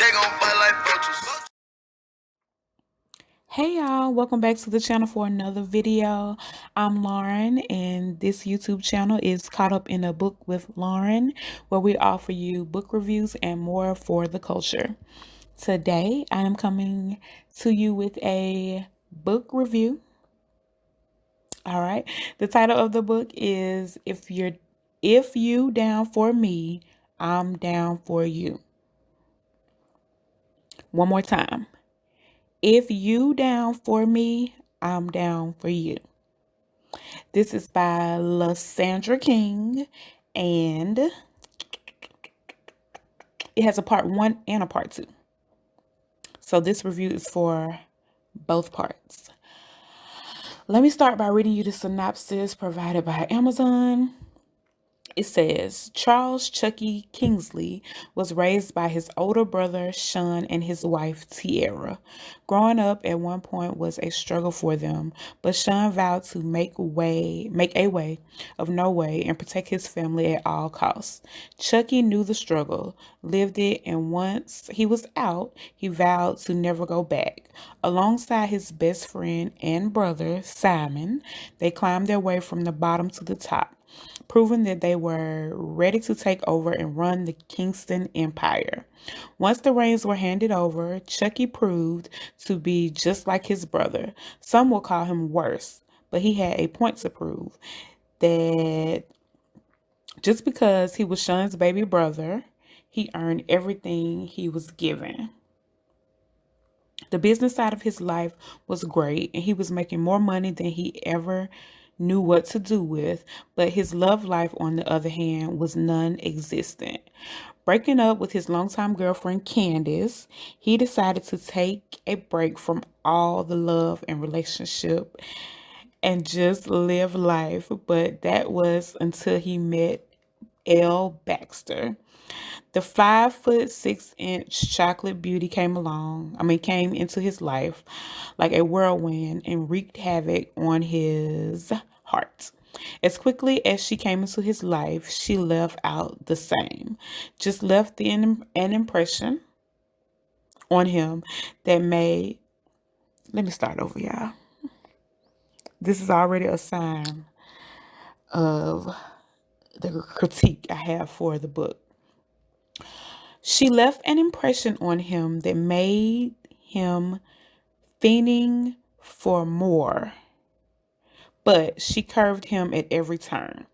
They gon' fight like vultures. Hey y'all, welcome back to the channel for another video. I'm Lauren and this YouTube channel is Caught Up in a Book with Lauren, where we offer you book reviews and more for the culture. Today I am coming to you with a book review. All right. The title of the book is If You Down for Me, I'm Down for You. One more time. If you down for me, I'm down for you. This is by Lysandra King, and it has a part 1 and a part 2. So this review is for both parts. Let me start by reading you the synopsis provided by Amazon. It says, Charles Chucky Kingsley was raised by his older brother, Sean, and his wife, Tierra. Growing up at one point was a struggle for them, but Sean vowed to make a way of no way and protect his family at all costs. Chucky knew the struggle, lived it, and once he was out, he vowed to never go back. Alongside his best friend and brother, Simon, they climbed their way from the bottom to the top, proving that they were ready to take over and run the Kingston Empire. Once the reins were handed over, Chucky proved to be just like his brother. Some will call him worse, but he had a point to prove that just because he was Sean's baby brother, he earned everything he was given. The business side of his life was great, and he was making more money than he ever knew what to do with, but his love life, on the other hand, was non-existent. Breaking up with his longtime girlfriend, Candace, he decided to take a break from all the love and relationship and just live life, but that was until he met Elle Baxter. The 5'6" chocolate beauty came into his life like a whirlwind and wreaked havoc on his heart. As quickly as she came into his life, she left out the same. Just left an impression on him that made. Let me start over, y'all. This is already a sign of the critique I have for the book. She left an impression on him that made him fiending for more, but she curved him at every turn.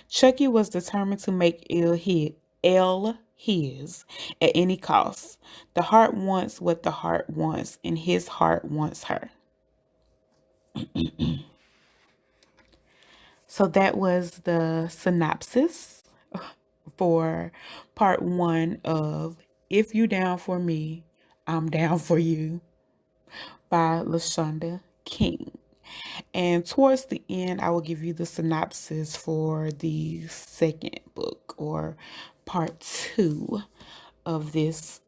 Chucky was determined to make Elle his at any cost. The heart wants what the heart wants, and his heart wants her. So that was the synopsis for part 1 of If You Down for Me, I'm Down for You by Lysandra King. And towards the end, I will give you the synopsis for the second book, or part 2 of this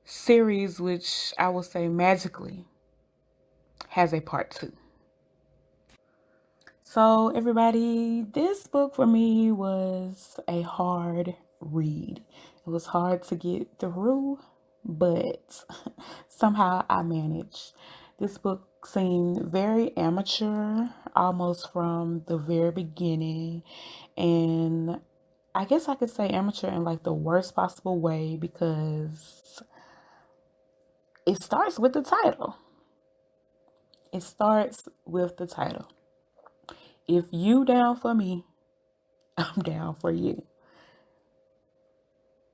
series, which I will say magically has a part 2. So everybody, this book for me was a hard read. It was hard to get through, but somehow I managed. This book seemed very amateur, almost from the very beginning. And I guess I could say amateur in like the worst possible way, because it starts with the title. It starts with the title. If you down for me, I'm down for you.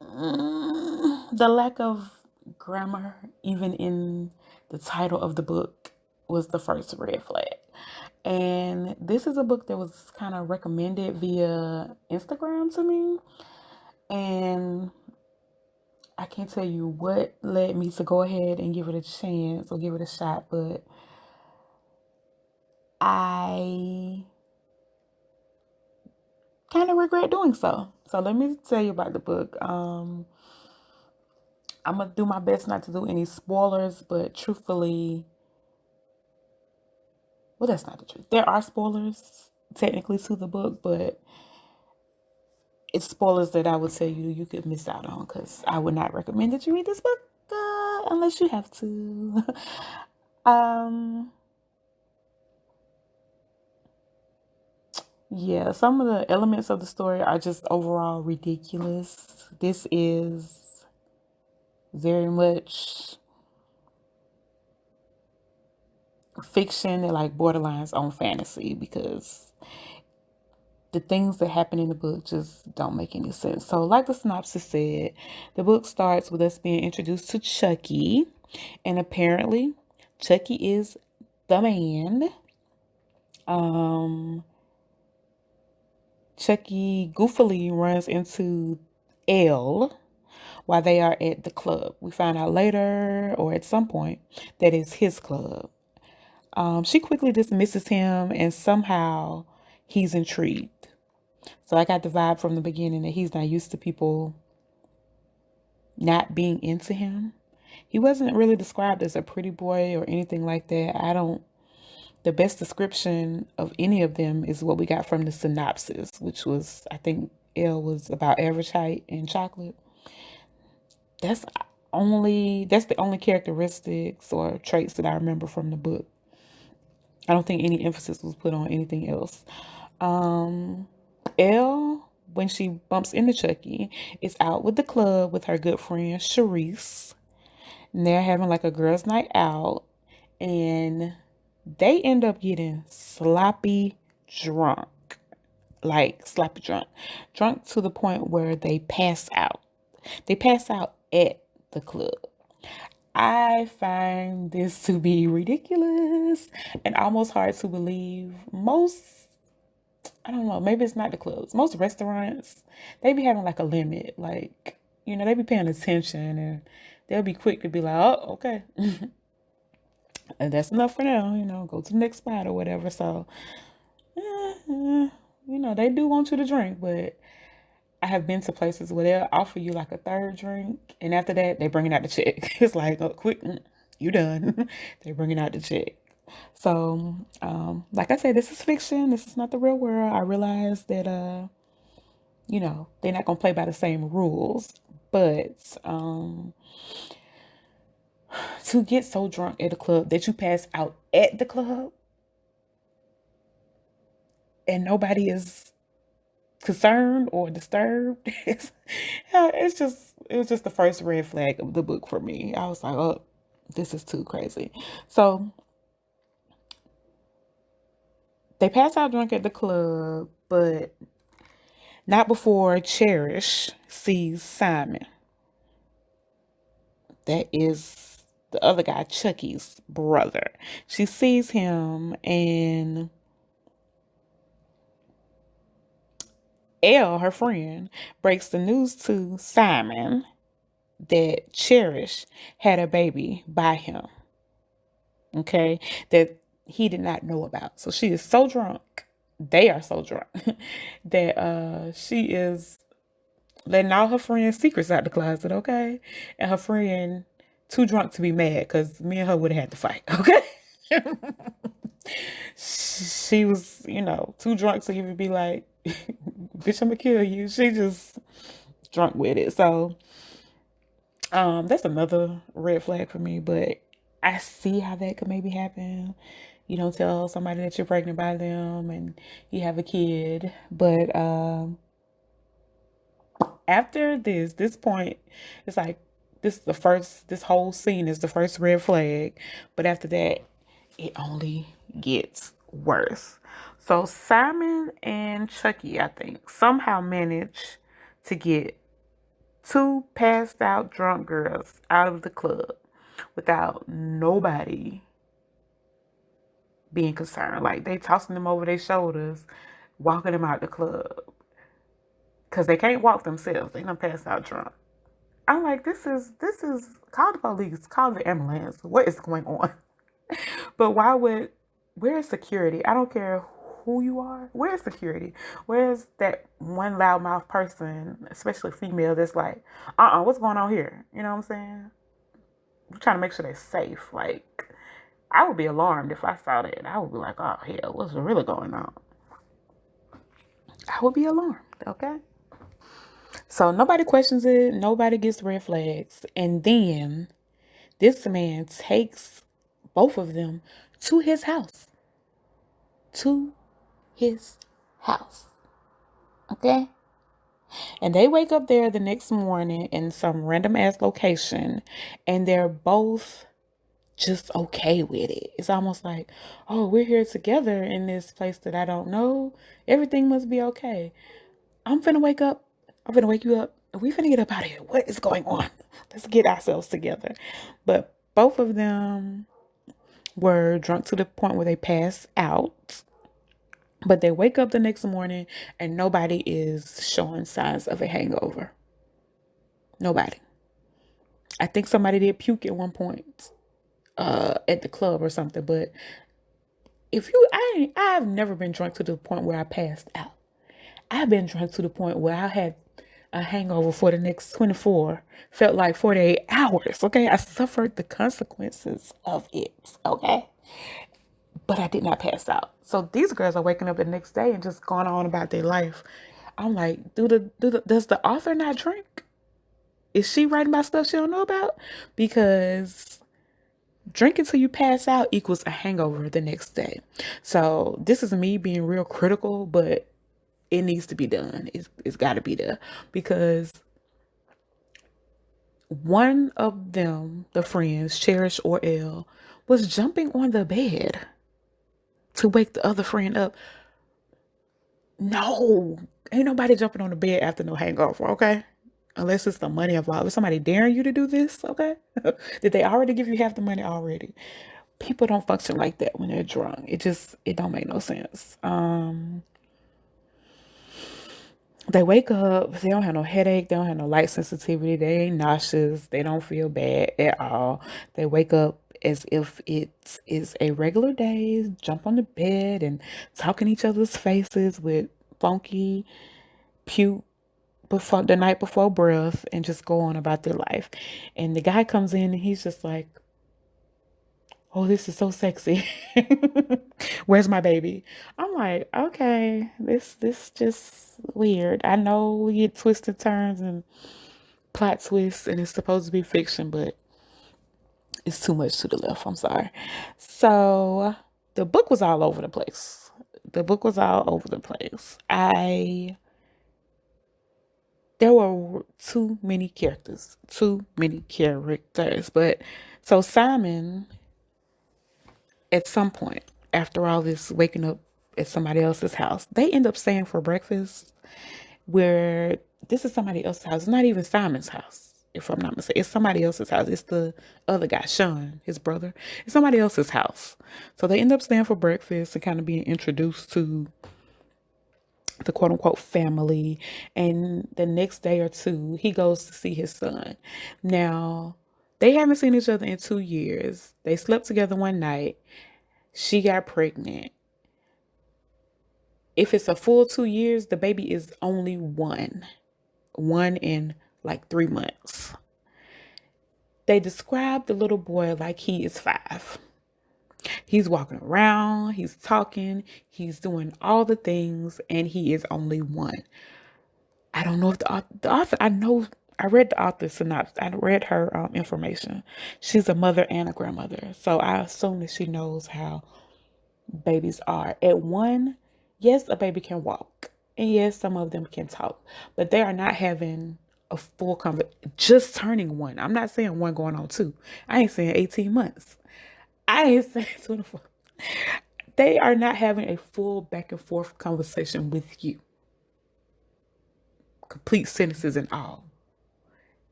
The lack of grammar, even in the title of the book, was the first red flag. And this is a book that was kind of recommended via Instagram to me. And I can't tell you what led me to go ahead and give it a chance or give it a shot, but I kind of regret doing so. So let me tell you about the book. I'm gonna do my best not to do any spoilers, but truthfully, well, that's not the truth. There are spoilers technically to the book, but it's spoilers that I would tell you could miss out on, because I would not recommend that you read this book. unless you have to. um, yeah, some of the elements of the story are just overall ridiculous. This is very much fiction that like borderlines on fantasy because the things that happen in the book just don't make any sense. So, like the synopsis said, the book starts with us being introduced to Chucky, and apparently, Chucky is the man. Chucky goofily runs into Elle while they are at the club. We find out later, or at some point, that it's his club. She quickly dismisses him, and somehow he's intrigued. So I got the vibe from the beginning that he's not used to people not being into him. He wasn't really described as a pretty boy or anything like that. The best description of any of them is what we got from the synopsis, which was, I think, L was about average height and chocolate. That's that's the only characteristics or traits that I remember from the book. I don't think any emphasis was put on anything else. Elle, when she bumps into Chucky, is out with the club with her good friend Sharice. And they're having like a girls' night out. And they end up getting sloppy drunk. Like sloppy drunk. Drunk to the point where they pass out. They pass out at the club. I find this to be ridiculous and almost hard to believe. I don't know, maybe it's not the clubs. Most restaurants, they be having like a limit. Like, they be paying attention and they'll be quick to be like, oh, okay. And that's enough for now, go to the next spot or whatever. So, they do want you to drink, but I have been to places where they'll offer you like a third drink, and after that, they bringing out the check. It's like, oh, quick, you done. They bringing out the check. So, like I said, this is fiction. This is not the real world. I realize that, they're not gonna play by the same rules, but to get so drunk at a club that you pass out at the club and nobody is concerned or disturbed. It was just the first red flag of the book for me. I was like, oh, this is too crazy. So they pass out drunk at the club, but not before Cherish sees Simon. That is the other guy, Chucky's brother. She sees him, and Elle, her friend, breaks the news to Simon that Cherish had a baby by him. Okay, that he did not know about. So she is so drunk. They are so drunk that she is letting all her friends' secrets out the closet. Okay, and her friend too drunk to be mad because me and her would have had to fight. Okay. She was, too drunk to even be like, bitch, I'm gonna kill you. She just drunk with it. So, that's another red flag for me, but I see how that could maybe happen. You don't tell somebody that you're pregnant by them and you have a kid. But after this point, it's like this whole scene is the first red flag. But after that, it only gets worse. So Simon and Chucky, I think, somehow manage to get two passed out drunk girls out of the club without nobody being concerned. Like they tossing them over their shoulders, walking them out the club. Cause they can't walk themselves. They done passed out drunk. I'm like, this is call the police, call the ambulance. What is going on? But where is security? I don't care who you are. Where is security? Where is that one loudmouth person, especially female, that's like, what's going on here? You know what I'm saying? We're trying to make sure they're safe. Like, I would be alarmed if I saw that. I would be like, oh hell, what's really going on? I would be alarmed, okay? So nobody questions it, nobody gets red flags. And then This man takes both of them to his house. To his house. Okay? And they wake up there the next morning in some random ass location, and they're both just okay with it. It's almost like, oh, we're here together in this place that I don't know. Everything must be okay. I'm finna wake up. I'm finna wake you up. We finna get up out of here. What is going on? Let's get ourselves together. But both of them were drunk to the point where they passed out. But they wake up the next morning and nobody is showing signs of a hangover. Nobody. I think somebody did puke at one point at the club or something. But I've never been drunk to the point where I passed out. I've been drunk to the point where I had a hangover for the next 24, felt like 48 hours. Okay. I suffered the consequences of it. Okay. But I did not pass out. So these girls are waking up the next day and just going on about their life. I'm like, does the author not drink? Is she writing about stuff she don't know about? Because drinking till you pass out equals a hangover the next day. So this is me being real critical, but it needs to be done. It's got to be there because one of them, the friends, Cherish or L, was jumping on the bed to wake the other friend up. No, ain't nobody jumping on the bed after no hangover, okay? Unless it's the money involved. Is somebody daring you to do this, okay? Did they already give you half the money already? People don't function like that when they're drunk. It don't make no sense. They wake up, they don't have no headache, they don't have no light sensitivity, they ain't nauseous, they don't feel bad at all. They wake up as if it is a regular day, jump on the bed and talk in each other's faces with funky puke before the night before breath and just go on about their life. And the guy comes in and he's just like, oh, this is so sexy. Where's my baby? I'm like, okay, this just weird. I know we get twisted turns and plot twists and it's supposed to be fiction, but it's too much to the left. I'm sorry. So the book was all over the place. The book was all over the place. There were too many characters. Too many characters. But so Simon, at some point, after all this waking up at somebody else's house, they end up staying for breakfast where this is somebody else's house. It's not even Simon's house, if I'm not mistaken. It's somebody else's house. It's the other guy, Sean, his brother. It's somebody else's house. So they end up staying for breakfast and kind of being introduced to the quote unquote family. And the next day or two, he goes to see his son. Now, they haven't seen each other in 2 years. They slept together one night. She got pregnant. If it's a full 2 years, the baby is only one in like 3 months. They describe the little boy like he is 5. He's walking around, he's talking, he's doing all the things, and he is only 1. I don't know if the author, I know, I read the author's synopsis, I read her information. She's a mother and a grandmother, so I assume that she knows how babies are. At 1, yes, a baby can walk. And yes, some of them can talk. But they are not having a full conversation. Just turning 1. I'm not saying 1 going on 2. I ain't saying 18 months. I ain't saying 24. They are not having a full back and forth conversation with you. Complete sentences and all.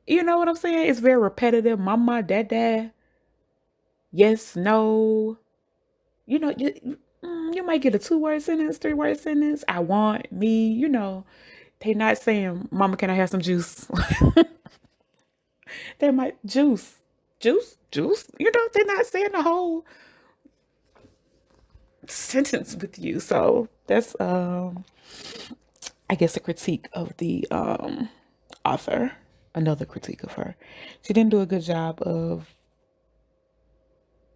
You know what I'm saying? It's very repetitive. Mama, dad. Yes, no. You know, you might get a 2-word sentence, 3-word sentence. I want me, They not saying, Mama, can I have some juice? They might juice. They're not saying the whole sentence with you. So that's I guess a critique of the author. Another critique of her. She didn't do a good job of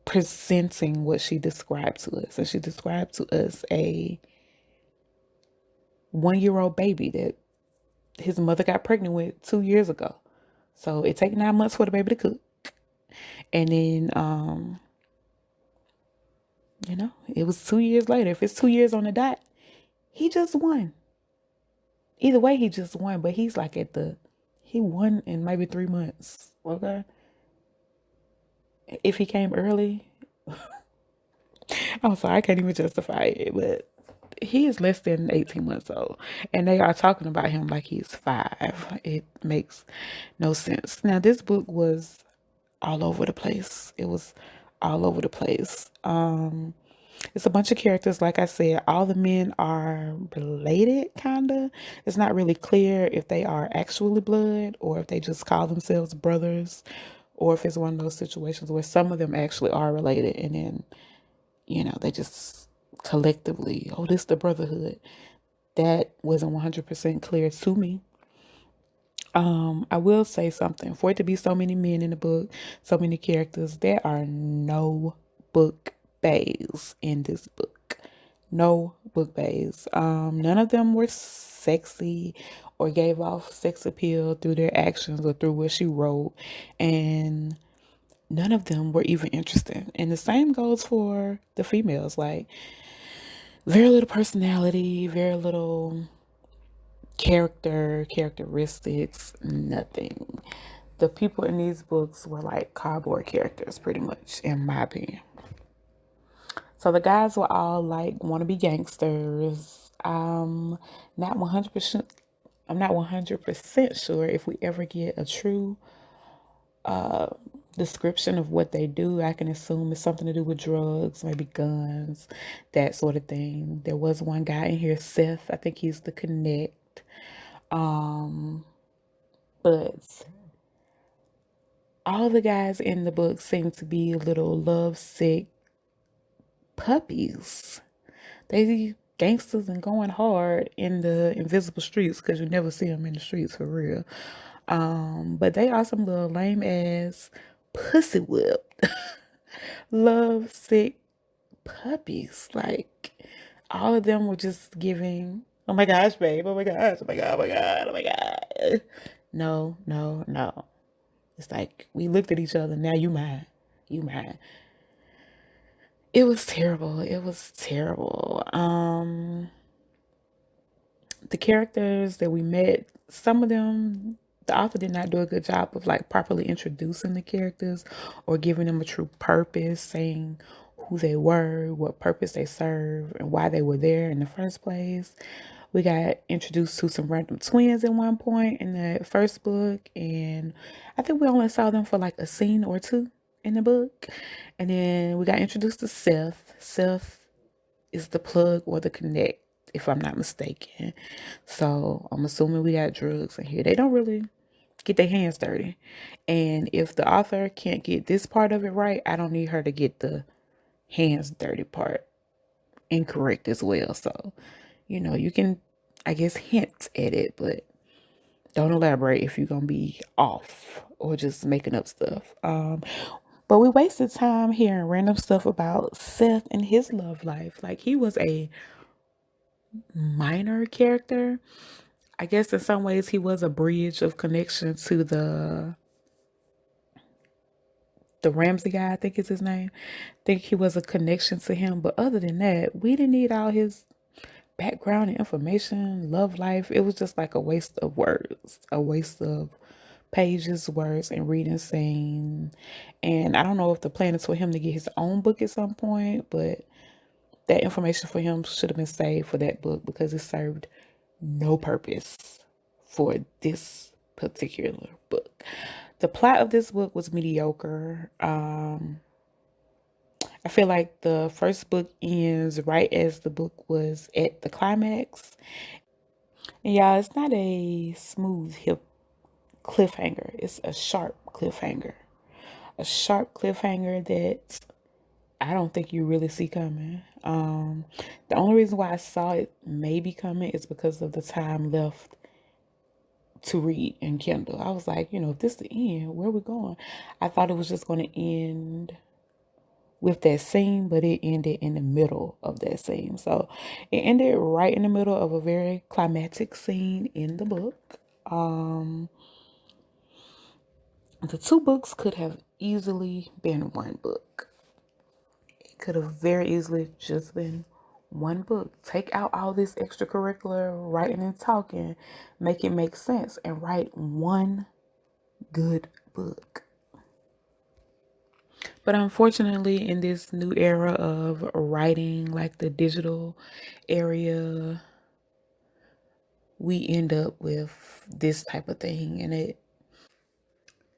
presenting what she described to us. And she described to us a 1-year-old baby that his mother got pregnant with 2 years ago. So it takes 9 months for the baby to cook. And then, it was 2 years later. If it's 2 years on the dot, he just won. Either way, he just won. But he's like he won in maybe 3 months. Okay. If he came early, I'm sorry, I can't even justify it. But he is less than 18 months old. And they are talking about him like he's 5. It makes no sense. Now, this book was all over the place. It was all over the place. It's a bunch of characters. Like I said, all the men are related, kind of. It's not really clear if they are actually blood or if they just call themselves brothers, or if it's one of those situations where some of them actually are related and then, they just collectively, oh, this the brotherhood. That wasn't 100% clear to me. I will say something. For it to be so many men in the book, so many characters, there are no book bays in this book. No book bays. None of them were sexy or gave off sex appeal through their actions or through what she wrote. And none of them were even interesting. And the same goes for the females. Like, very little personality, very little characteristics, nothing. The people in these books were like cardboard characters, pretty much, in my opinion. So the guys were all like wannabe gangsters. Not 100%. I'm not 100% sure if we ever get a true description of what they do. I can assume it's something to do with drugs, maybe guns, that sort of thing. There was one guy in here, Seth. I think he's the connect. But all the guys in the book seem to be little lovesick puppies. They gangsters and going hard in the invisible streets because you never see them in the streets for real. But they are some little lame ass pussy whipped love sick puppies. Like, all of them were just giving, oh my gosh, babe, oh my gosh, oh my god, oh my god, oh my god. No, no, no. It's like we looked at each other. Now you mine. You mine. It was terrible. It was terrible. The characters that we met, some of them, the author did not do a good job of like properly introducing the characters or giving them a true purpose, saying who they were, what purpose they serve, and why they were there in the first place. We got introduced to some random twins at one point in the first book, and I think we only saw them for like a scene or two in the book. And then we got introduced to Seth. Seth is the plug or the connect, if I'm not mistaken. So I'm assuming we got drugs in here. They don't really get their hands dirty. And if the author can't get this part of it right, I don't need her to get the hands dirty part incorrect as well. So, you can, I guess, hint at it, but don't elaborate if you're gonna be off or just making up stuff. But we wasted time hearing random stuff about Seth and his love life. Like, he was a minor character. I guess in some ways he was a bridge of connection to the Ramsey guy, I think is his name. I think he was a connection to him. But other than that, we didn't need all his background and information, love life. It was just like a waste of words, a waste of pages, words, and reading scene. And I don't know if the plan is for him to get his own book at some point, but that information for him should have been saved for that book because it served no purpose for this particular book. The plot of this book was mediocre. I feel like the first book ends right as the book was at the climax. And yeah, it's not a smooth hip cliffhanger. It's a sharp cliffhanger. A sharp cliffhanger that I don't think you really see coming. The only reason why I saw it maybe coming is because of the time left to read in Kindle. I was like, if this is the end, where are we going? I thought it was just going to end with that scene, but it ended in the middle of that scene. So it ended right in the middle of a very climactic scene in the book. The two books could have easily been one book. It could have very easily just been one book. Take out all this extracurricular writing and talking, make it make sense, and write one good book. But unfortunately, in this new era of writing, like the digital area, we end up with this type of thing, and it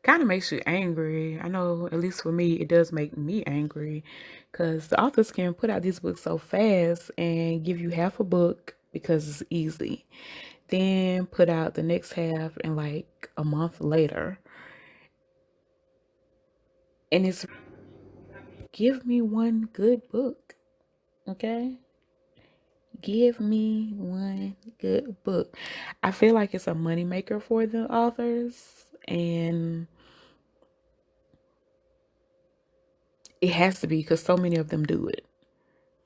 kind of makes you angry. I know, at least for me, it does make me angry because the authors can put out these books so fast and give you half a book because it's easy, then put out the next half in like a month later. And it's give me one good book, okay? Give me one good book. I feel like it's a moneymaker for the authors, and it has to be because so many of them do it.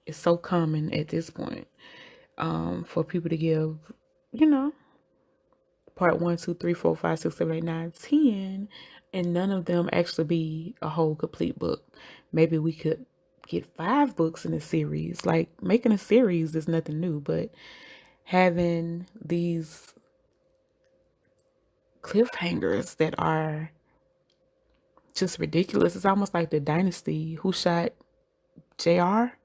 It's so common at this point, for people to give, you know, part 1, 2, 3, 4, 5, 6, 7, 8, 9, 10, and none of them actually be a whole complete book. Maybe we could get 5 books in a series. Like making a series is nothing new, but having these cliffhangers that are just ridiculous. It's almost like the Dynasty. Who shot JR?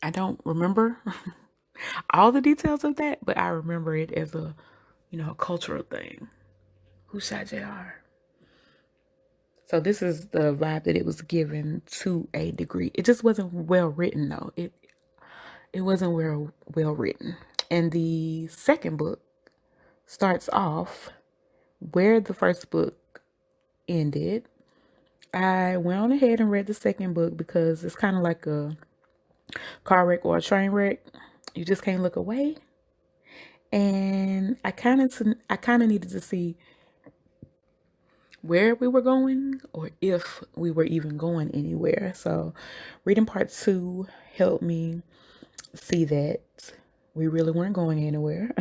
I don't remember all the details of that, but I remember it as a, a cultural thing. Who shot JR? So this is the vibe that it was given to a degree. It just wasn't well written though. It wasn't well written. And the second book starts off where the first book ended. I went on ahead and read the second book because it's kind of like a car wreck or a train wreck. You just can't look away. And I kind of needed to see where we were going or if we were even going anywhere. So reading part 2 helped me see that we really weren't going anywhere.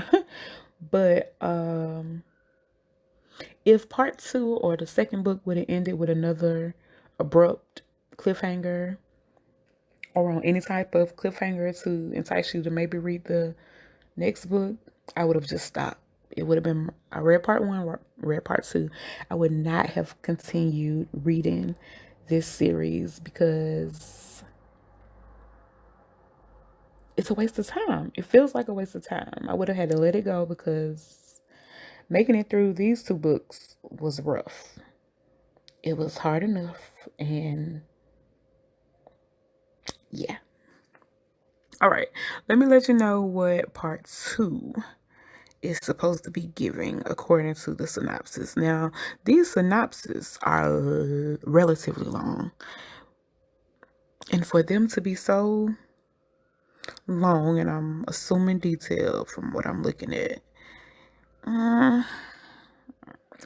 But if part 2 or the second book would have ended with another abrupt cliffhanger or on any type of cliffhanger to entice you to maybe read the next book, I would have just stopped. It would have been, I read part 1, read part 2. I would not have continued reading this series because it's a waste of time. It feels like a waste of time. I would have had to let it go because making it through these 2 books was rough. It was hard enough, and yeah. All right, let me let you know what part 2 is supposed to be giving according to the synopsis. Now, these synopses are relatively long, and for them to be so long, and I'm assuming detail from what I'm looking at,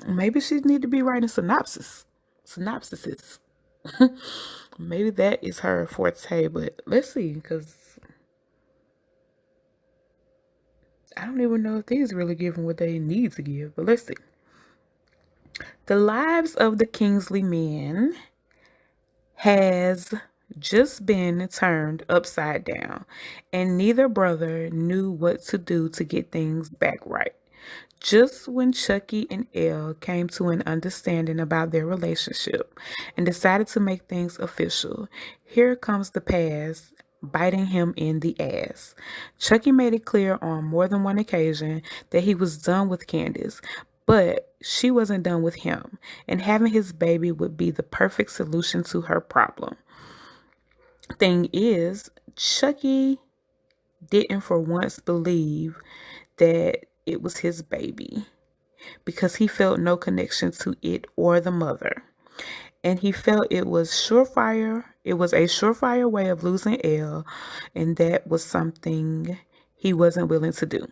maybe she need to be writing synopsises. Maybe that is her forte, but let's see, because I don't even know if these really giving what they need to give, but let's see. The lives of the Kingsley men has just been turned upside down, and neither brother knew what to do to get things back right. Just when Chucky and Elle came to an understanding about their relationship and decided to make things official, here comes the past biting him in the ass. Chucky made it clear on more than one occasion that he was done with Candace, but she wasn't done with him, and having his baby would be the perfect solution to her problem. Thing is, Chucky didn't for once believe that it was his baby because he felt no connection to it or the mother. And he felt it was a surefire way of losing Elle, and that was something he wasn't willing to do.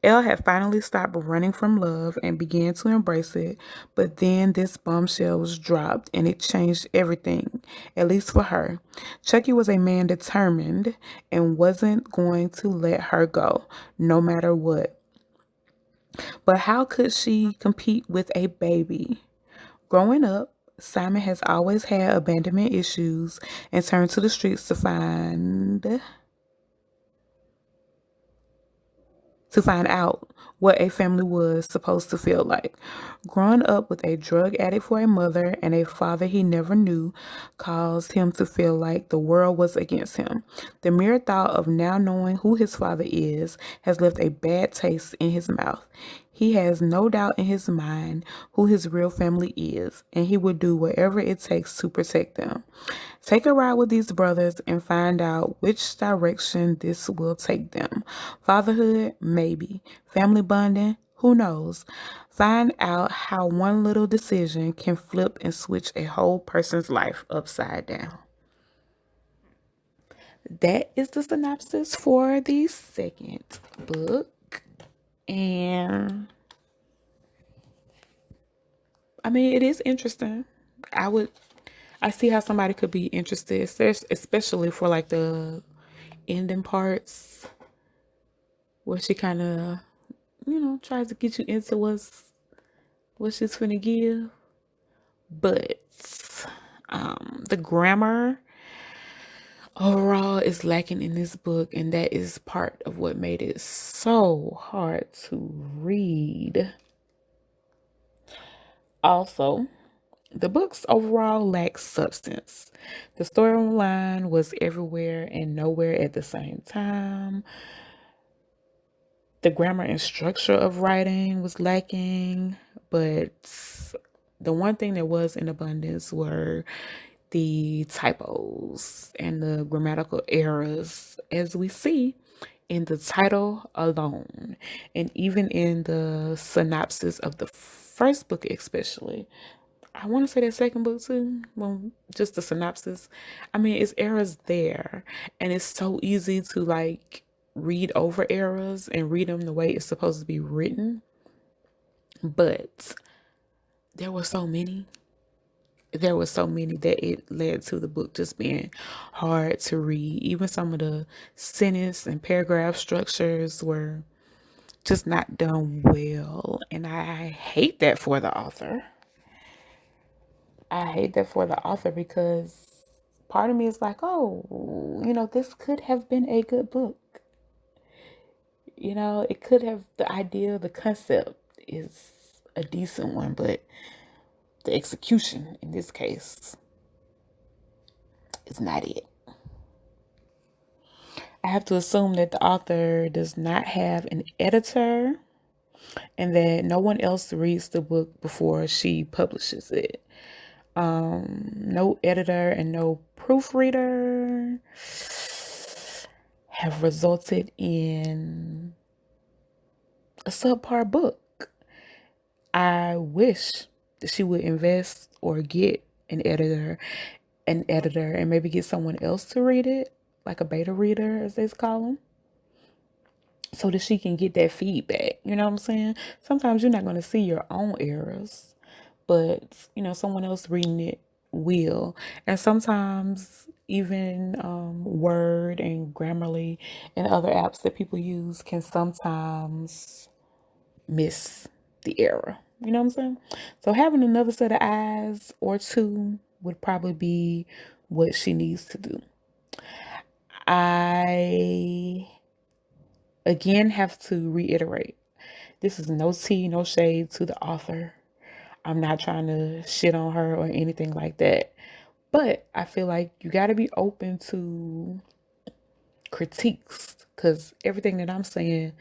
Elle had finally stopped running from love and began to embrace it, but then this bombshell was dropped and it changed everything, at least for her. Chucky was a man determined and wasn't going to let her go, no matter what. But how could she compete with a baby? Growing up, Simon has always had abandonment issues and turned to the streets to find out what a family was supposed to feel like. Growing up with a drug addict for a mother and a father he never knew caused him to feel like the world was against him. The mere thought of now knowing who his father is has left a bad taste in his mouth. He has no doubt in his mind who his real family is, and he will do whatever it takes to protect them. Take a ride with these brothers and find out which direction this will take them. Fatherhood, maybe. Family bonding, who knows? Find out how one little decision can flip and switch a whole person's life upside down. That is the synopsis for the second book. And I mean, it is interesting. I see how somebody could be interested, especially for like the ending parts where she kind of, tries to get you into what she's finna give. But the grammar overall is lacking in this book, and that is part of what made it so hard to read. Also, the books overall lack substance. The storyline was everywhere and nowhere at the same time. The grammar and structure of writing was lacking, but the one thing that was in abundance were the typos and the grammatical errors, as we see in the title alone, and even in the synopsis of the first book, especially. I want to say that second book too. Well, just the synopsis. I mean, it's errors there, and it's so easy to like read over errors and read them the way it's supposed to be written. But there were so many. There were so many that it led to the book just being hard to read. Even some of the sentence and paragraph structures were just not done well, and I hate that for the author. I hate that for the author because part of me is like, oh, this could have been a good book. It could have, the idea, the concept is a decent one, but the execution in this case is not it. I have to assume that the author does not have an editor and that no one else reads the book before she publishes it. No editor and no proofreader have resulted in a subpar book. I wish that she would invest or get an editor, and maybe get someone else to read it, like a beta reader, as they call them, so that she can get that feedback. You know what I'm saying? Sometimes you're not going to see your own errors, but someone else reading it will. And sometimes even Word and Grammarly and other apps that people use can sometimes miss the error. You know what I'm saying? So having another set of eyes or two would probably be what she needs to do. I again have to reiterate, this is no tea, no shade to the author. I'm not trying to shit on her or anything like that. But I feel like you got to be open to critiques, because everything that I'm saying,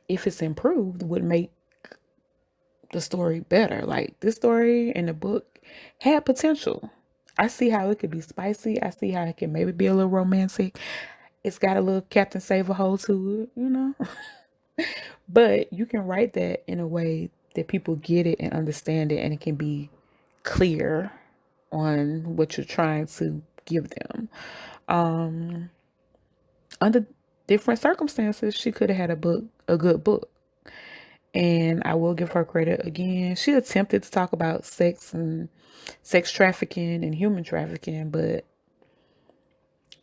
if it's improved, would make the story better. Like, this story in the book had potential. I see how it could be spicy. I see how it can maybe be a little romantic. It's got a little Captain Save-A-Hole to it. But you can write that in a way that people get it and understand it, and it can be clear on what you're trying to give them. Under different circumstances, she could have had a good book. And I will give her credit again. She attempted to talk about sex and sex trafficking and human trafficking, but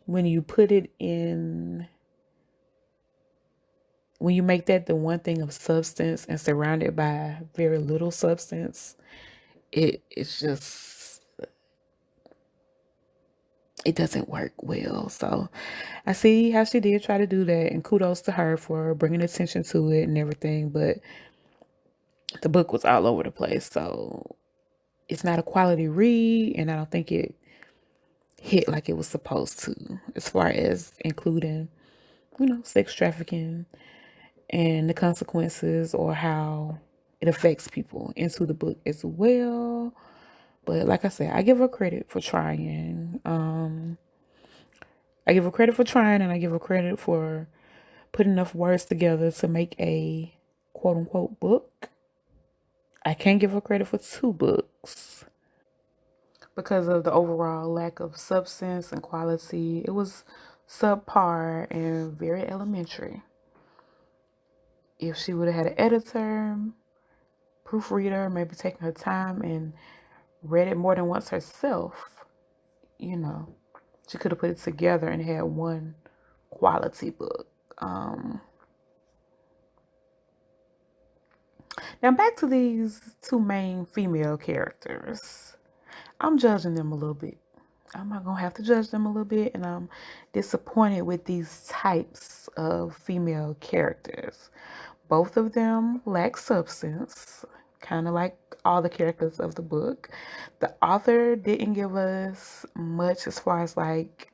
when you put it in when you make that the one thing of substance and surrounded by very little substance, it's just, it doesn't work well. So I see how she did try to do that, and kudos to her for bringing attention to it and everything, but the book was all over the place. So it's not a quality read, and I don't think it hit like it was supposed to, as far as including, sex trafficking and the consequences, or how it affects people into the book as well. But like I said, I give her credit for trying. I give her credit for trying, and I give her credit for putting enough words together to make a quote unquote book. I can't give her credit for 2 books because of the overall lack of substance and quality. It was subpar and very elementary. If she would have had an editor, proofreader, maybe taking her time and read it more than once herself, she could have put it together and had one quality book. Now back to these 2 main female characters. I'm judging them a little bit. I'm not gonna have to judge them a little bit, and I'm disappointed with these types of female characters. Both of them lack substance, kind of like all the characters of the book. The author didn't give us much as far as like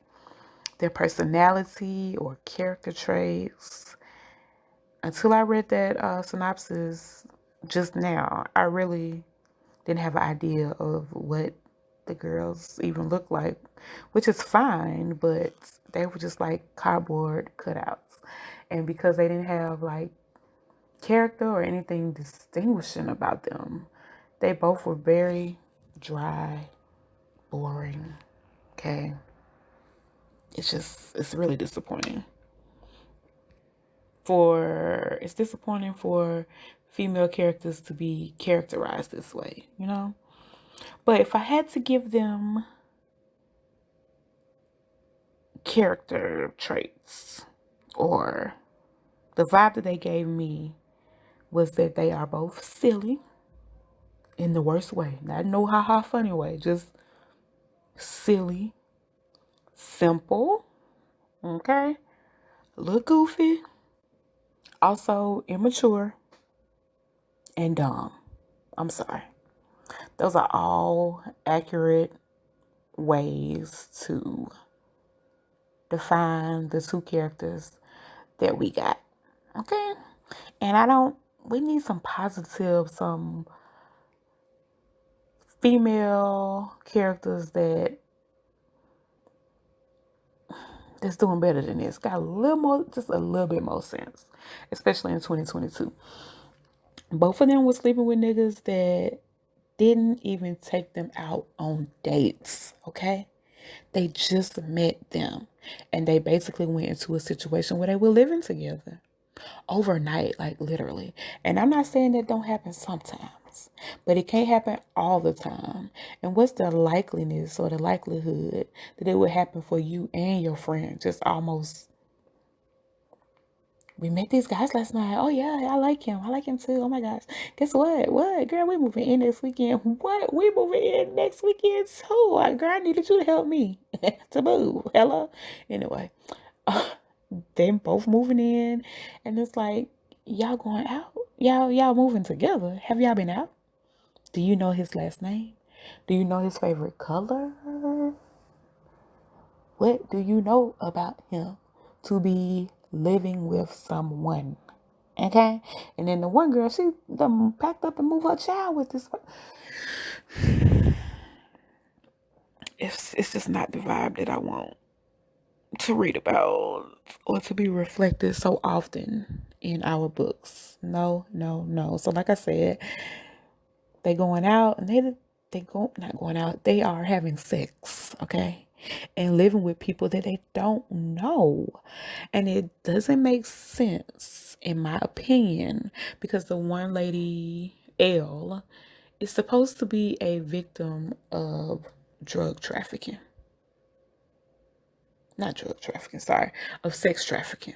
their personality or character traits. Until I read that synopsis just now, I really didn't have an idea of what the girls even looked like, which is fine, but they were just like cardboard cutouts. And because they didn't have like character or anything distinguishing about them, they both were very dry, boring. Okay. It's really disappointing. It's disappointing for female characters to be characterized this way, But if I had to give them character traits, or the vibe that they gave me was that they are both silly in the worst way. Not no ha funny way, just silly, simple, okay? A little goofy, also immature, and dumb. I'm sorry. Those are all accurate ways to define the 2 characters that we got. Okay? And we need some positive, some female characters that's doing better than this. Got a little more, just a little bit more sense, especially in 2022. Both of them were sleeping with niggas that didn't even take them out on dates, okay? They just met them, and they basically went into a situation where they were living together overnight, like literally. And I'm not saying that don't happen sometimes, but it can't happen all the time. And what's the likeliness or the likelihood that it would happen for you and your friend? Just almost, we met these guys last night. Oh yeah, I like him. I like him too. Oh my gosh. Guess what? What? Girl, we moving in next weekend. What? We moving in next weekend too. Girl, I needed you to help me to move. Hello? Anyway. They both moving in, and it's like, y'all going out? Y'all moving together. Have y'all been out? Do you know his last name? Do you know his favorite color? What do you know about him to be living with someone? Okay? And then the one girl, she done packed up and moved her child with this. It's just not the vibe that I want to read about or to be reflected so often in our books. No, no, no. So like I said, they going out, and they go not going out. They are having sex, okay? And living with people that they don't know. And it doesn't make sense in my opinion, because the one lady, L, is supposed to be a victim of drug trafficking. Not drug trafficking, sorry, of sex trafficking.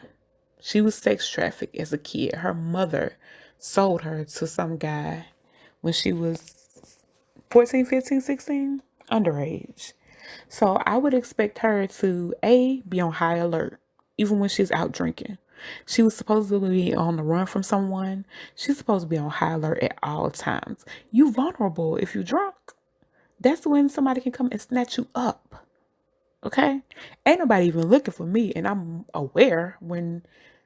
She was sex trafficked as a kid. Her mother sold her to some guy when she was 14, 15, 16, underage. So I would expect her to be on high alert, even when she's out drinking. She was supposed to be on the run from someone. She's supposed to be on high alert at all times. You vulnerable if you drunk. That's when somebody can come and snatch you up. Okay? Ain't nobody even looking for me. And I'm aware when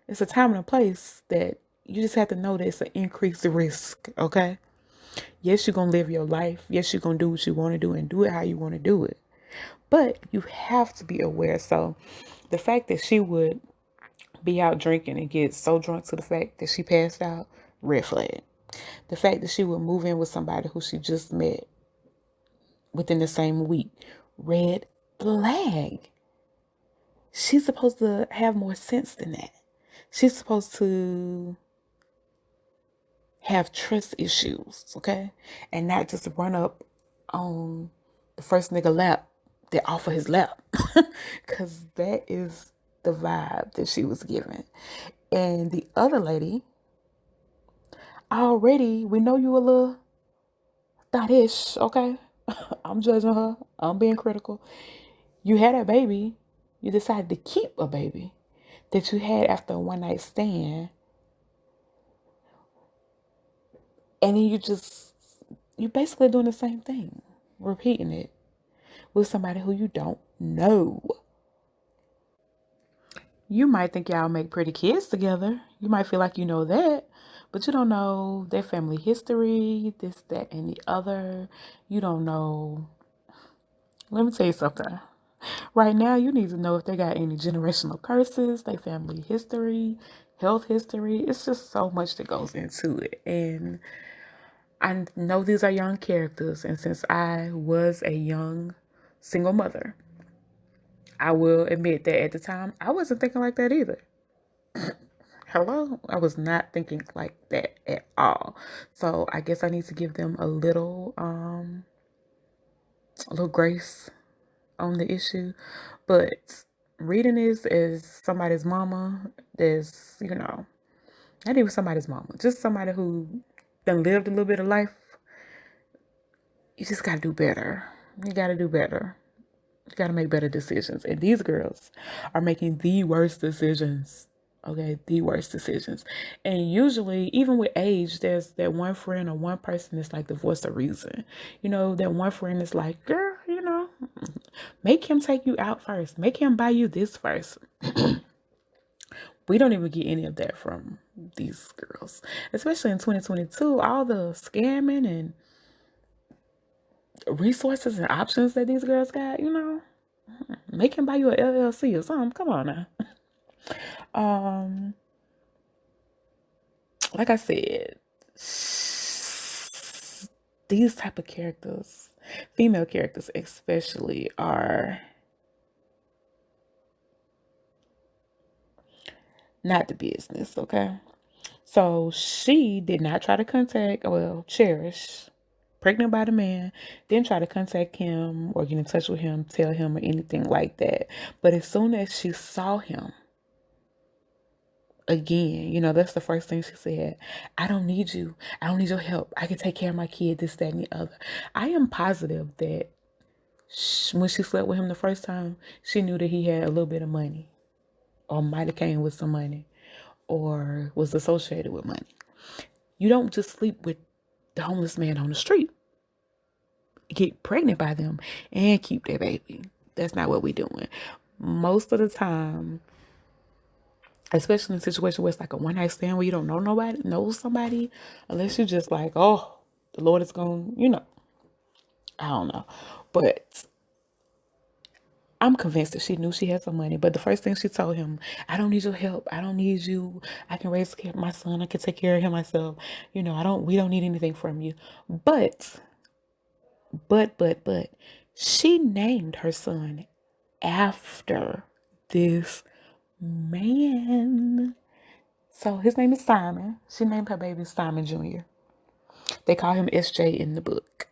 it's a time and a place that you just have to know that it's an increased risk. Okay? Yes, you're going to live your life. Yes, you're going to do what you want to do and do it how you want to do it. But you have to be aware. So the fact that she would be out drinking and get so drunk to the fact that she passed out, red flag. The fact that she would move in with somebody who she just met within the same week, red flag. She's supposed to have more sense than that. She's supposed to have trust issues, okay? And not just run up on the first nigga lap that offer his lap. Because that is the vibe that she was given. And the other lady, already, we know you a little thottish, okay? I'm judging her. I'm being critical. You had a baby. You decided to keep a baby that you had after a one night stand. And then you're basically doing the same thing, repeating it with somebody who you don't know. You might think y'all make pretty kids together. You might feel like you know that, but you don't know their family history, this, that, and the other. You don't know. Let me tell you something. Right now, you need to know if they got any generational curses, their family history, health history. It's just so much that goes into it. And I know these are young characters. And since I was a young single mother, I will admit that at the time, I wasn't thinking like that either. Hello? I was not thinking like that at all. So I guess I need to give them a little grace on the issue. But reading this as somebody's mama, not even somebody's mama, just somebody who done lived a little bit of life. You just gotta do better. You gotta do better. You gotta make better decisions. And these girls are making the worst decisions. Okay, the worst decisions. And usually, even with age, there's that one friend or one person that's like the voice of reason. That one friend is like, girl, make him take you out first. Make him buy you this first. We don't even get any of that from these girls, especially in 2022. All the scamming and resources and options that these girls got, make him buy you an LLC or something. Come on now. Like I said, these type of characters, female characters especially, are not the business, okay? So she did not try to Cherish, pregnant by the man, didn't try to contact him or get in touch with him, tell him or anything like that. But as soon as she saw him again, that's the first thing she said. I don't need you. I don't need your help. I can take care of my kid, this, that, and the other. I am positive that when she slept with him the first time, she knew that he had a little bit of money or might have came with some money or was associated with money. You don't just sleep with the homeless man on the street, get pregnant by them, and keep their baby. That's not what we're doing. Most of the time, especially in a situation where it's like a one night stand where you don't know somebody, unless you're just like, oh, the Lord is going, I don't know. But I'm convinced that she knew she had some money. But the first thing she told him, I don't need your help. I don't need you. I can raise my son. I can take care of him myself. We don't need anything from you. But she named her son after this man. So his name is Simon. She named her baby Simon Jr. They call him SJ in the book.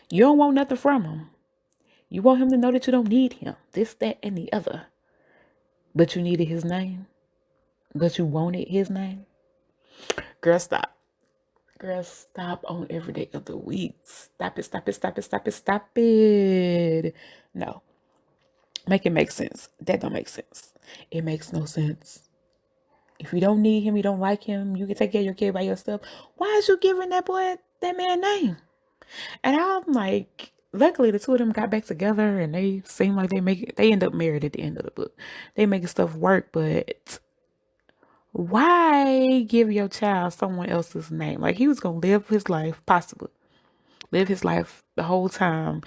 You don't want nothing from him. You want him to know that you don't need him. This, that, and the other. but you needed his name, but you wanted his name. Girl, stop. Girl, stop on every day of the week. Stop it, stop it, stop it, stop it, stop it. No. Make it make sense. That don't make sense. It makes no sense. If you don't need him, you don't like him, you can take care of your kid by yourself. Why is you giving that man name? And I'm like, luckily the two of them got back together and they seem like they end up married at the end of the book. They making stuff work, but why give your child someone else's name? Like he was gonna live his life, possibly live his life the whole time.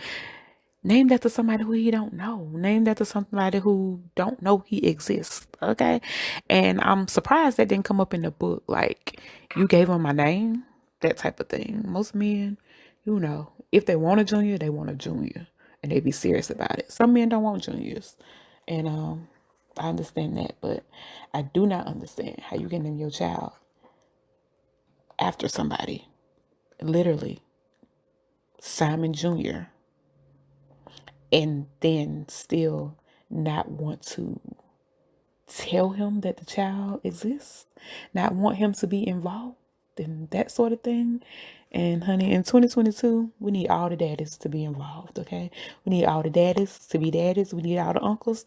Named after somebody who he don't know. Named after somebody who don't know he exists. Okay. And I'm surprised that didn't come up in the book. Like, you gave him my name, that type of thing. Most men, if they want a junior, they want a junior. And they be serious about it. Some men don't want juniors. And I understand that, but I do not understand how you can name your child after somebody. Literally, Simon Jr. And then still not want to tell him that the child exists, not want him to be involved and that sort of thing. And honey, in 2022, we need all the daddies to be involved, okay? We need all the daddies to be daddies. We need all the uncles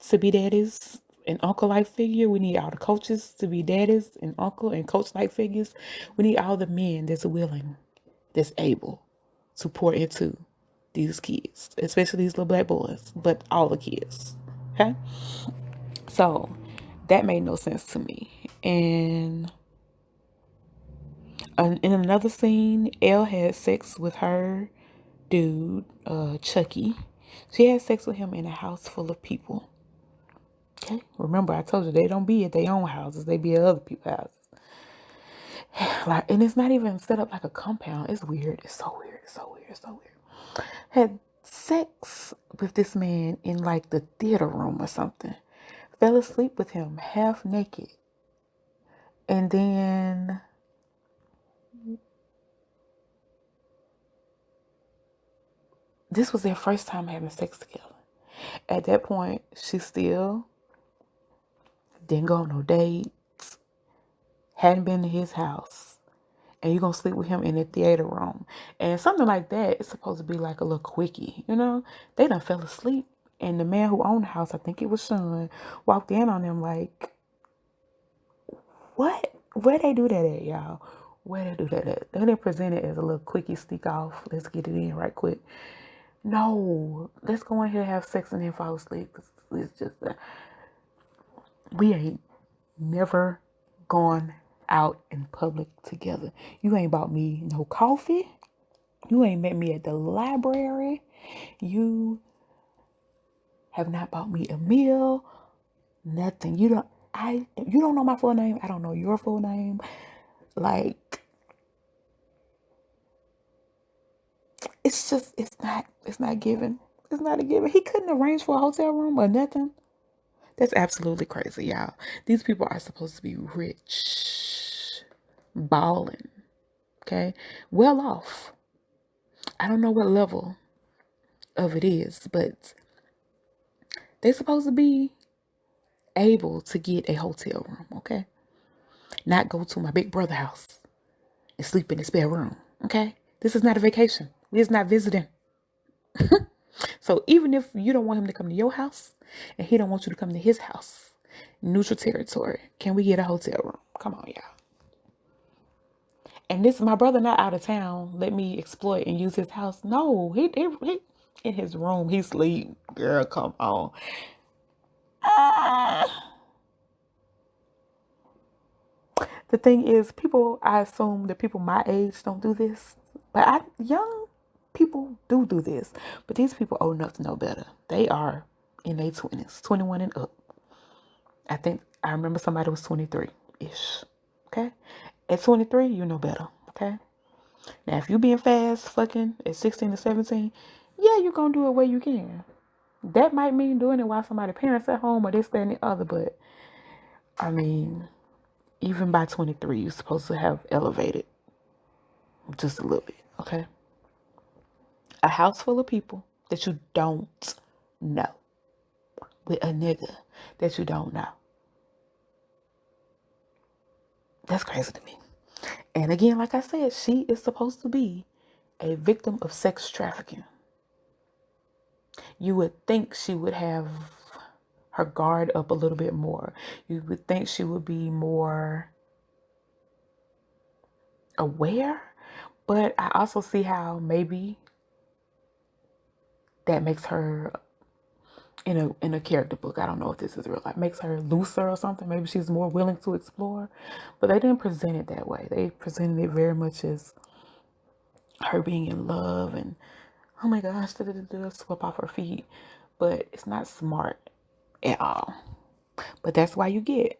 to be daddies and uncle-like figure. We need all the coaches to be daddies and uncle and coach-like figures. We need all the men that's willing, that's able to pour into these kids, especially these little black boys, but all the kids. Okay? So that made no sense to me. And in another scene, Elle had sex with her dude, Chucky. She had sex with him in a house full of people. Okay? Remember, I told you they don't be at their own houses, they be at other people's houses. Like, and it's not even set up like a compound. It's weird. It's so weird. It's so weird. It's so weird. Had sex with this man in like the theater room or something. Fell asleep with him half naked. And then this was their first time having sex together. At that point, she still didn't go on no dates, hadn't been to his house, and you're gonna sleep with him in the theater room. And something like that is supposed to be like a little quickie, They done fell asleep. And the man who owned the house, I think it was Sean, walked in on them like, what? Where they do that at, y'all? Where they do that at? They didn't present it as a little quickie sneak off. Let's get it in right quick. No, let's go in here, have sex, and then fall asleep. It's just we ain't never gone out in public together. You ain't bought me no coffee. You ain't met me at the library. You have not bought me a meal. Nothing. You don't know my full name. I don't know your full name. Like, it's not given. It's not a given. He couldn't arrange for a hotel room or nothing. That's absolutely crazy, y'all. These people are supposed to be rich, balling, okay? Well off. I don't know what level of it is, but they're supposed to be able to get a hotel room, okay? Not go to my big brother house and sleep in his spare room, okay? This is not a vacation. We're just not visiting. So even if you don't want him to come to your house and he don't want you to come to his house, neutral territory, can we get a hotel room? Come on, y'all. And this, my brother not out of town. Let me exploit and use his house. No, he in his room. He sleep. Girl, come on. The thing is, I assume that people my age don't do this. But young people do this. But these people old enough to know better. They are in their 20s, 21 and up. I remember somebody was 23-ish. Okay? At 23, you know better. Okay? Now, if you being fast fucking at 16 to 17, yeah, you're going to do it where you can. That might mean doing it while somebody's parents at home or this, that, and the other. But, I mean, even by 23, you're supposed to have elevated just a little bit, okay? A house full of people that you don't know. with a nigga that you don't know. That's crazy to me. And again, like I said, she is supposed to be a victim of sex trafficking. You would think she would have her guard up a little bit more. You would think she would be more aware, but I also see how maybe that makes her in a character book. I don't know if this is real life. Makes her looser or something. Maybe she's more willing to explore, but they didn't present it that way. They presented it very much as her being in love and oh my gosh, swept off her feet. But it's not smart at all. But that's why you get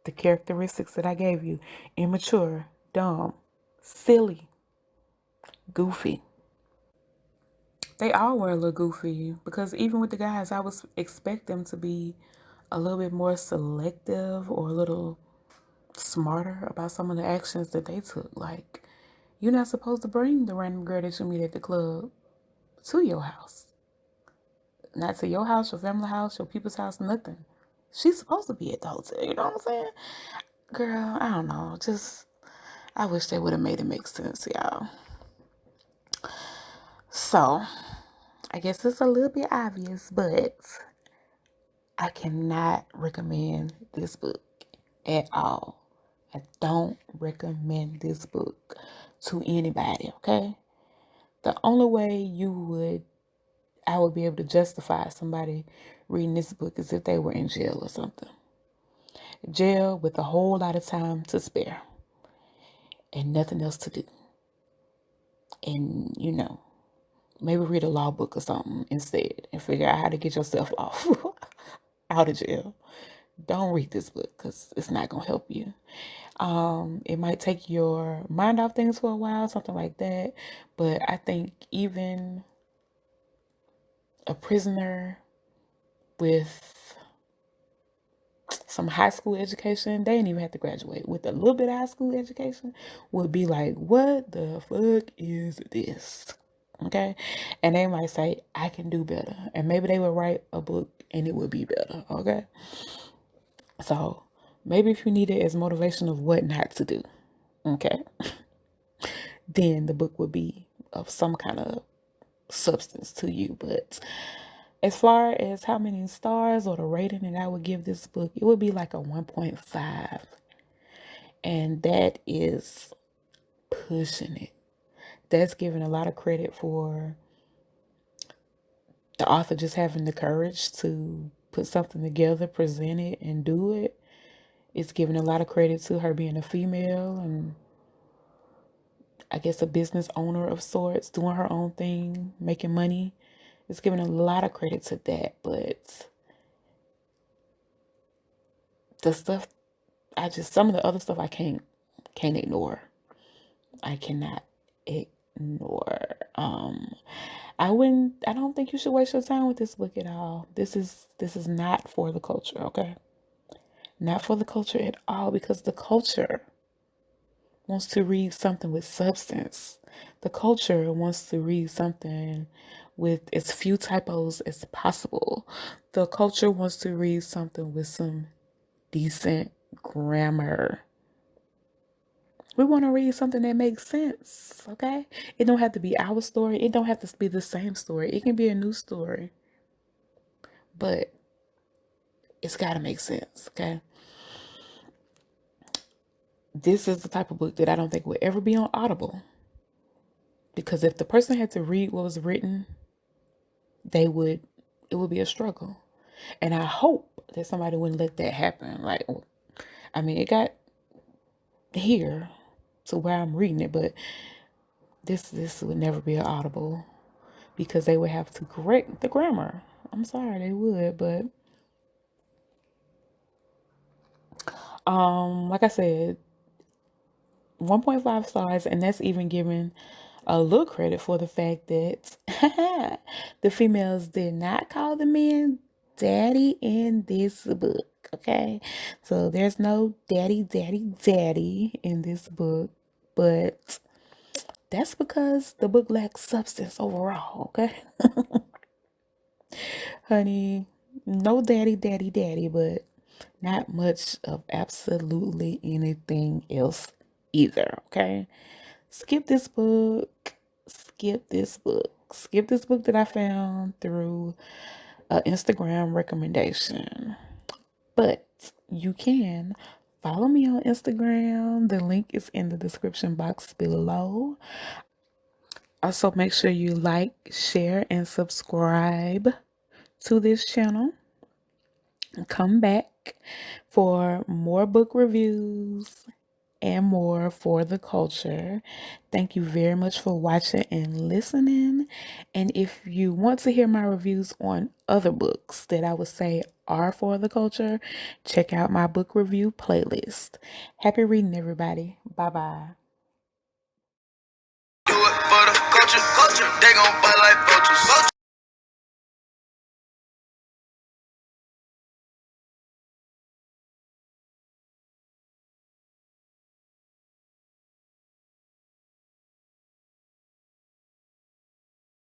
the characteristics that I gave you: immature, dumb, silly, goofy. They all were a little goofy because even with the guys, I was expect them to be a little bit more selective or a little smarter about some of the actions that they took. Like, you're not supposed to bring the random girl that you meet at the club to your house. Not to your house, your family house, your people's house, nothing. She's supposed to be at the hotel, you know what I'm saying? Girl, I don't know. Just, I wish they would have made it make sense, y'all. So, I guess it's a little bit obvious, but I cannot recommend this book at all. I don't recommend this book to anybody, okay? The only way I would be able to justify somebody reading this book is if they were in jail or something. Jail with a whole lot of time to spare and nothing else to do. And, maybe read a law book or something instead and figure out how to get yourself off out of jail. Don't read this book because it's not going to help you. It might take your mind off things for a while, something like that. But I think even a prisoner with some high school education, they didn't even have to graduate. With a little bit of high school education, would be like, what the fuck is this? Okay? And they might say, I can do better. And maybe they would write a book and it would be better. Okay? So maybe if you need it as motivation of what not to do, okay, then the book would be of some kind of substance to you. But as far as how many stars or the rating that I would give this book, it would be like a 1.5. And that is pushing it. That's giving a lot of credit for the author just having the courage to put something together, present it, and do it. It's giving a lot of credit to her being a female and I guess a business owner of sorts, doing her own thing, making money. It's giving a lot of credit to that, but the stuff some of the other stuff I can't ignore. I cannot ignore. I don't think you should waste your time with this book at all. This is not for the culture, okay? Not for the culture at all, because the culture wants to read something with substance. The culture wants to read something with as few typos as possible. The culture wants to read something with some decent grammar. We want to read something that makes sense, okay? It don't have to be our story. It don't have to be the same story. It can be a new story. But it's got to make sense, okay? This is the type of book that I don't think will ever be on Audible. Because if the person had to read what was written, it would be a struggle. And I hope that somebody wouldn't let that happen. Like, I mean, it got here to where I'm reading it, but this would never be an Audible because they would have to correct the grammar. I'm sorry, they would, but like I said, 1.5 stars, and that's even giving a little credit for the fact that the females did not call the men daddy in this book. Okay, so there's no daddy in this book, but that's because the book lacks substance overall. Okay, honey, No daddy, but not much of absolutely anything else either, okay? Skip this book. Skip this book. Skip this book that I found through an Instagram recommendation. But you can follow me on Instagram. The link is in the description box below. Also, make sure you like, share, and subscribe to this channel. Come back for more book reviews and more for the culture. Thank you very much for watching and listening. And if you want to hear my reviews on other books that I would say are for the culture, check out my book review playlist. Happy reading, everybody. Bye-bye. Do it for the culture. They gon' bite like vultures.